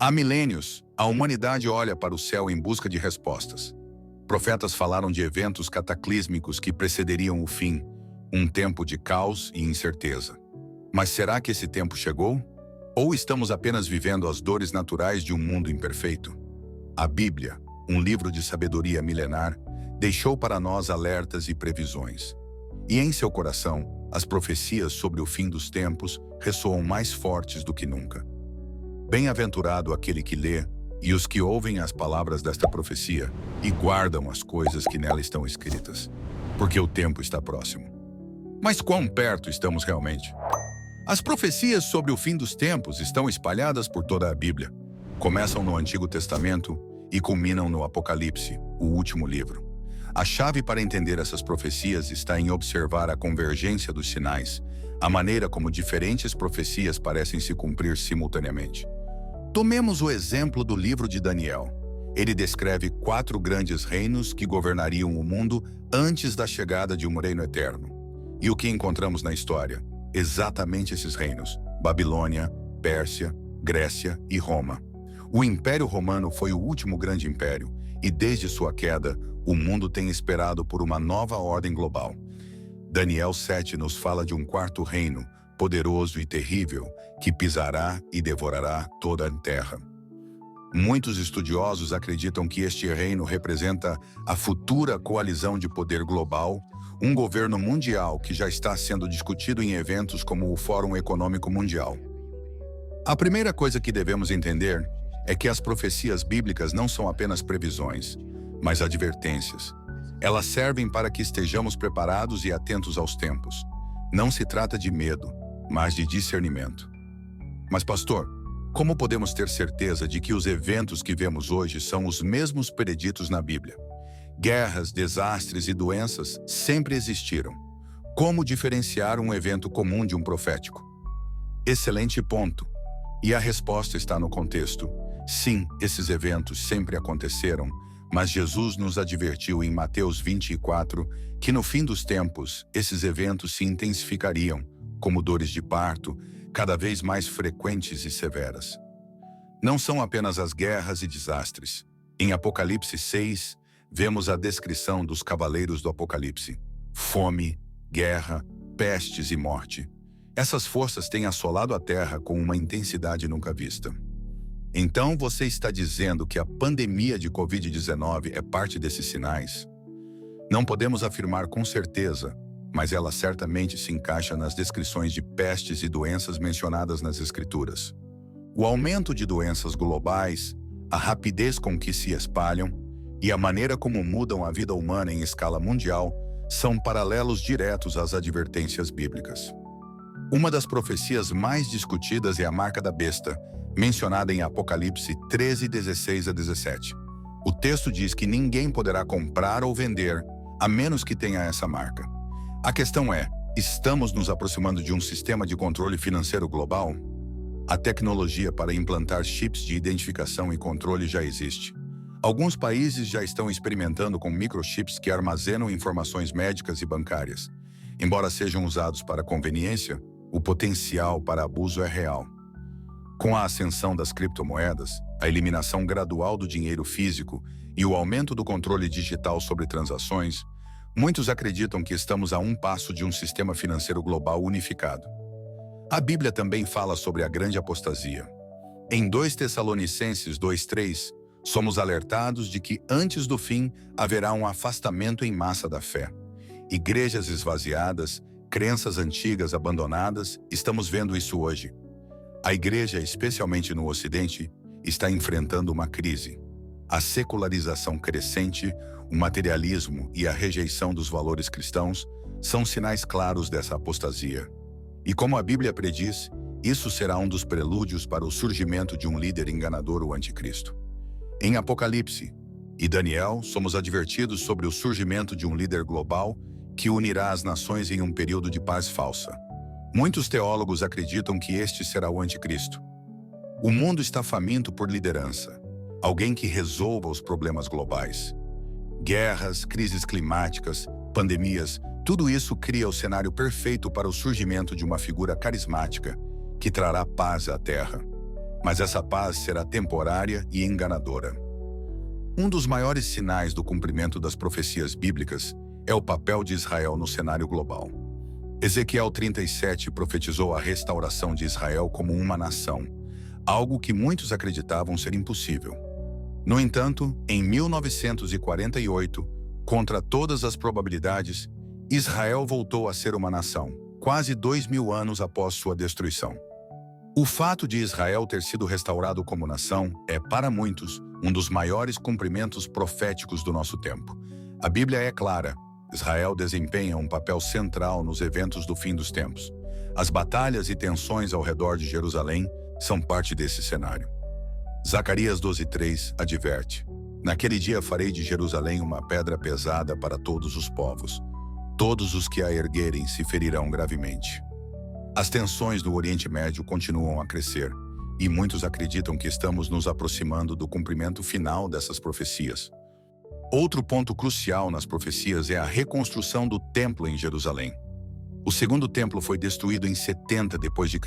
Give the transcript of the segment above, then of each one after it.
Há milênios, a humanidade olha para o céu em busca de respostas. Profetas falaram de eventos cataclísmicos que precederiam o fim, um tempo de caos e incerteza. Mas será que esse tempo chegou? Ou estamos apenas vivendo as dores naturais de um mundo imperfeito? A Bíblia, um livro de sabedoria milenar, deixou para nós alertas e previsões. E em seu coração, as profecias sobre o fim dos tempos ressoam mais fortes do que nunca. Bem-aventurado aquele que lê e os que ouvem as palavras desta profecia e guardam as coisas que nela estão escritas, porque o tempo está próximo. Mas quão perto estamos realmente? As profecias sobre o fim dos tempos estão espalhadas por toda a Bíblia. Começam no Antigo Testamento e culminam no Apocalipse, o último livro. A chave para entender essas profecias está em observar a convergência dos sinais, a maneira como diferentes profecias parecem se cumprir simultaneamente. Tomemos o exemplo do livro de Daniel. Ele descreve 4 grandes reinos que governariam o mundo antes da chegada de um reino eterno. E o que encontramos na história? Exatamente esses reinos: Babilônia, Pérsia, Grécia e Roma. O Império Romano foi o último grande império, e desde sua queda, o mundo tem esperado por uma nova ordem global. Daniel 7 nos fala de um 4º reino, poderoso e terrível, que pisará e devorará toda a terra. Muitos estudiosos acreditam que este reino representa a futura coalizão de poder global, um governo mundial que já está sendo discutido em eventos como o Fórum Econômico Mundial. A primeira coisa que devemos entender é que as profecias bíblicas não são apenas previsões, mas advertências. Elas servem para que estejamos preparados e atentos aos tempos. Não se trata de medo, mas de discernimento. Mas, pastor, como podemos ter certeza de que os eventos que vemos hoje são os mesmos preditos na Bíblia? Guerras, desastres e doenças sempre existiram. Como diferenciar um evento comum de um profético? Excelente ponto. E a resposta está no contexto. Sim, esses eventos sempre aconteceram, mas Jesus nos advertiu em Mateus 24 que no fim dos tempos, esses eventos se intensificariam, como dores de parto, cada vez mais frequentes e severas. Não são apenas as guerras e desastres. Em Apocalipse 6, vemos a descrição dos cavaleiros do Apocalipse: fome, guerra, pestes e morte. Essas forças têm assolado a terra com uma intensidade nunca vista. Então você está dizendo que a pandemia de Covid-19 é parte desses sinais? Não podemos afirmar com certeza, mas ela certamente se encaixa nas descrições de pestes e doenças mencionadas nas Escrituras. O aumento de doenças globais, a rapidez com que se espalham e a maneira como mudam a vida humana em escala mundial são paralelos diretos às advertências bíblicas. Uma das profecias mais discutidas é a marca da besta, mencionada em Apocalipse 13, 16 a 17. O texto diz que ninguém poderá comprar ou vender, a menos que tenha essa marca. A questão é, estamos nos aproximando de um sistema de controle financeiro global? A tecnologia para implantar chips de identificação e controle já existe. Alguns países já estão experimentando com microchips que armazenam informações médicas e bancárias. Embora sejam usados para conveniência, o potencial para abuso é real. Com a ascensão das criptomoedas, a eliminação gradual do dinheiro físico e o aumento do controle digital sobre transações, muitos acreditam que estamos a um passo de um sistema financeiro global unificado. A Bíblia também fala sobre a grande apostasia. Em 2 Tessalonicenses 2:3, somos alertados de que antes do fim haverá um afastamento em massa da fé. Igrejas esvaziadas, crenças antigas abandonadas, estamos vendo isso hoje. A igreja, especialmente no Ocidente, está enfrentando uma crise. A secularização crescente, o materialismo e a rejeição dos valores cristãos são sinais claros dessa apostasia. E como a Bíblia prediz, isso será um dos prelúdios para o surgimento de um líder enganador, o anticristo. Em Apocalipse e Daniel, somos advertidos sobre o surgimento de um líder global que unirá as nações em um período de paz falsa. Muitos teólogos acreditam que este será o anticristo. O mundo está faminto por liderança, alguém que resolva os problemas globais. Guerras, crises climáticas, pandemias, tudo isso cria o cenário perfeito para o surgimento de uma figura carismática que trará paz à Terra. Mas essa paz será temporária e enganadora. Um dos maiores sinais do cumprimento das profecias bíblicas é o papel de Israel no cenário global. Ezequiel 37 profetizou a restauração de Israel como uma nação, algo que muitos acreditavam ser impossível. No entanto, em 1948, contra todas as probabilidades, Israel voltou a ser uma nação, quase 2000 anos após sua destruição. O fato de Israel ter sido restaurado como nação é, para muitos, um dos maiores cumprimentos proféticos do nosso tempo. A Bíblia é clara: Israel desempenha um papel central nos eventos do fim dos tempos. As batalhas e tensões ao redor de Jerusalém são parte desse cenário. Zacarias 12:3 adverte: naquele dia farei de Jerusalém uma pedra pesada para todos os povos. Todos os que a erguerem se ferirão gravemente. As tensões do Oriente Médio continuam a crescer, e muitos acreditam que estamos nos aproximando do cumprimento final dessas profecias. Outro ponto crucial nas profecias é a reconstrução do templo em Jerusalém. O segundo templo foi destruído em 70 d.C.,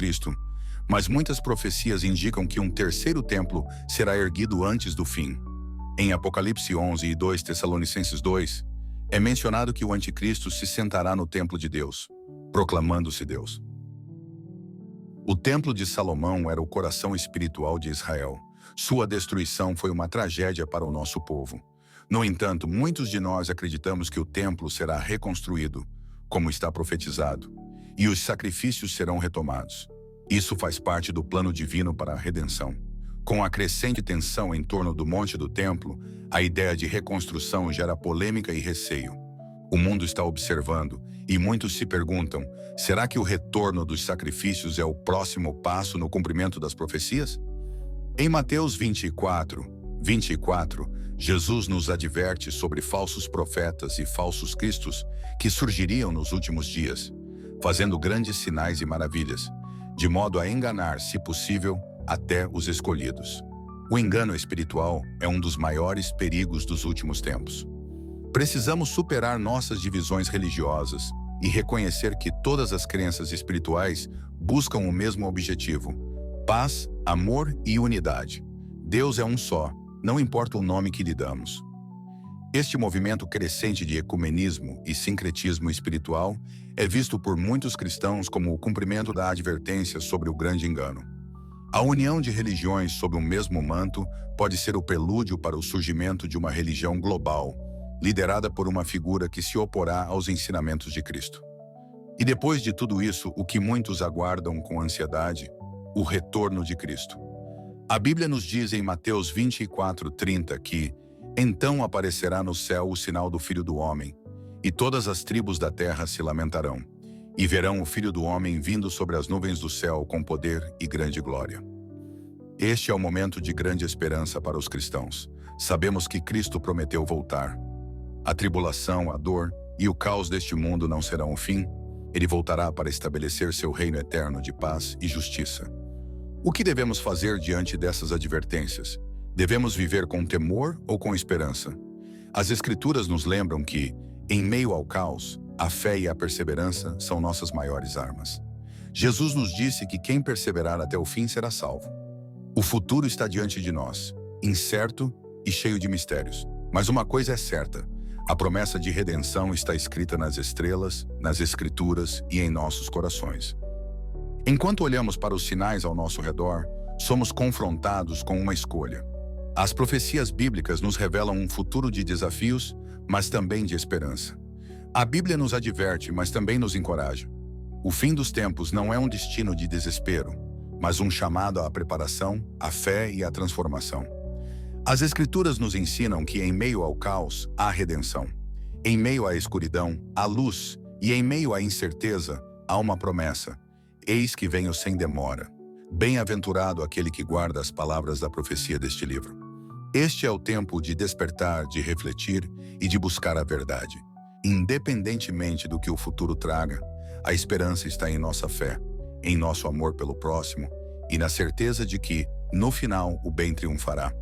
mas muitas profecias indicam que um terceiro templo será erguido antes do fim. Em Apocalipse 11 e 2 Tessalonicenses 2, é mencionado que o anticristo se sentará no templo de Deus, proclamando-se Deus. O Templo de Salomão era o coração espiritual de Israel. Sua destruição foi uma tragédia para o nosso povo. No entanto, muitos de nós acreditamos que o templo será reconstruído, como está profetizado, e os sacrifícios serão retomados. Isso faz parte do plano divino para a redenção. Com a crescente tensão em torno do Monte do Templo, a ideia de reconstrução gera polêmica e receio. O mundo está observando, e muitos se perguntam: será que o retorno dos sacrifícios é o próximo passo no cumprimento das profecias? Em Mateus 24, Jesus nos adverte sobre falsos profetas e falsos cristos que surgiriam nos últimos dias, fazendo grandes sinais e maravilhas, de modo a enganar, se possível, até os escolhidos. O engano espiritual é um dos maiores perigos dos últimos tempos. Precisamos superar nossas divisões religiosas e reconhecer que todas as crenças espirituais buscam o mesmo objetivo: paz, amor e unidade. Deus é um só, não importa o nome que lhe damos. Este movimento crescente de ecumenismo e sincretismo espiritual é visto por muitos cristãos como o cumprimento da advertência sobre o grande engano. A união de religiões sob o mesmo manto pode ser o prelúdio para o surgimento de uma religião global, liderada por uma figura que se oporá aos ensinamentos de Cristo. E depois de tudo isso, o que muitos aguardam com ansiedade? O retorno de Cristo. A Bíblia nos diz em Mateus 24:30 que então aparecerá no céu o sinal do Filho do Homem, e todas as tribos da terra se lamentarão, e verão o Filho do Homem vindo sobre as nuvens do céu com poder e grande glória. Este é o momento de grande esperança para os cristãos. Sabemos que Cristo prometeu voltar. A tribulação, a dor e o caos deste mundo não serão o fim. Ele voltará para estabelecer seu reino eterno de paz e justiça. O que devemos fazer diante dessas advertências? Devemos viver com temor ou com esperança? As Escrituras nos lembram que, em meio ao caos, a fé e a perseverança são nossas maiores armas. Jesus nos disse que quem perseverar até o fim será salvo. O futuro está diante de nós, incerto e cheio de mistérios. Mas uma coisa é certa: a promessa de redenção está escrita nas estrelas, nas Escrituras e em nossos corações. Enquanto olhamos para os sinais ao nosso redor, somos confrontados com uma escolha. As profecias bíblicas nos revelam um futuro de desafios, mas também de esperança. A Bíblia nos adverte, mas também nos encoraja. O fim dos tempos não é um destino de desespero, mas um chamado à preparação, à fé e à transformação. As Escrituras nos ensinam que em meio ao caos, há redenção. Em meio à escuridão, há luz, e em meio à incerteza, há uma promessa: eis que venho sem demora. Bem-aventurado aquele que guarda as palavras da profecia deste livro. Este é o tempo de despertar, de refletir e de buscar a verdade. Independentemente do que o futuro traga, a esperança está em nossa fé, em nosso amor pelo próximo e na certeza de que, no final, o bem triunfará.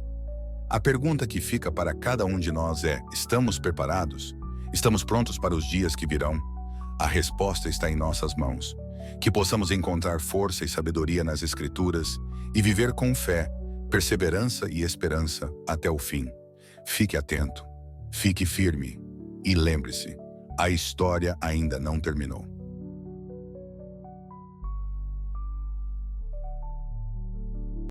A pergunta que fica para cada um de nós é: estamos preparados? Estamos prontos para os dias que virão? A resposta está em nossas mãos. Que possamos encontrar força e sabedoria nas Escrituras e viver com fé, perseverança e esperança até o fim. Fique atento, fique firme e lembre-se, a história ainda não terminou.